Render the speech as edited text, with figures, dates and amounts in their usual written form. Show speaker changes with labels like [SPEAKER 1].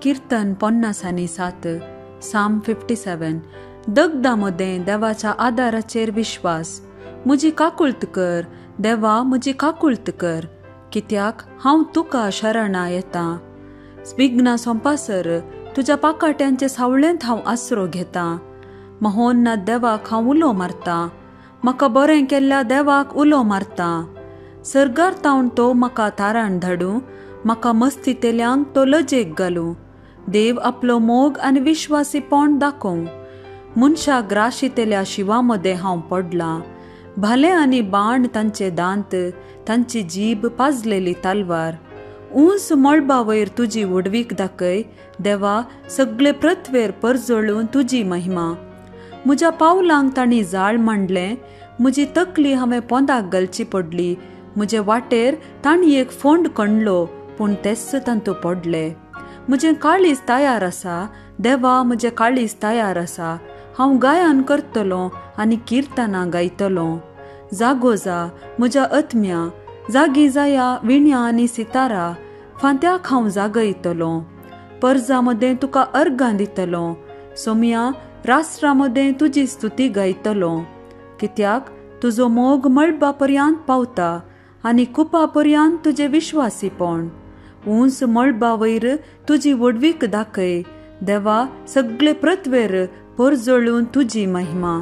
[SPEAKER 1] कीर्तन 50:7 साम 57. दगदामध्ये देवाच्या आदाराचेर विश्वास. म्हजी काकुळत कर देवा, म्हजी काकुळत कर, कित्याक हांव तुका शरणा येतां. विघ्ना सोंपासर तुज्या पाकाट्यांचे सावळेंत हांव आसरो घेतां. महोन्नत देवाक हांव उलो मारतां, म्हाका बरें केल्ल्या देवाक उलो मारतां. सर्गार तावन तो म्हाका तारण धाडूं, म्हाका मस्तितेल्यांक तो लजेक घालूं. देव आपलो मोग आनी विश्वासीपण दाखोवं. मनशाक ग्राशितेल्या शिवामध्ये हांव पडलां. भाले आनी बाण तांचे दांत, तांची जीब पाजलेली तालवार. ऊंच मळबा वयर तुजी उडवीक दाखय देवा, सगळे पृथ्वेर परजळून तुजी महिमा. म्हज्या पावलांक तांणी जाळ मांडलें, म्हजी तकली हांवें पोंदाक घालची पडली. म्हजे वाटेर तांणी एक फोंड कणलो, पूण तेच तांतू पडले. म्हजें काळीज तयार आसा देवा, म्हजें काळीज तयार आसा. हांव गायन करतलों आनी किर्तनां गायतलों. जागो जा म्हज्या आत्म्या, जागी जाया विण्या आनी सितारा. फांत्याक हांव जागयतलों. पर्जामध्ये तुका अर्गां दितलों. सोम्या राष्ट्रामध्ये तुजी स्तुती गायतलों. कित्याक तुजो मोग मळबा पर्यंत पावता आनी कुपा पर्यंत तुजे विश्वासीपण. ऊंच मळबा वयर तुजी वडवीक दाखय देवा, सगळे पृथ्वेर परजळून तुजी महिमा.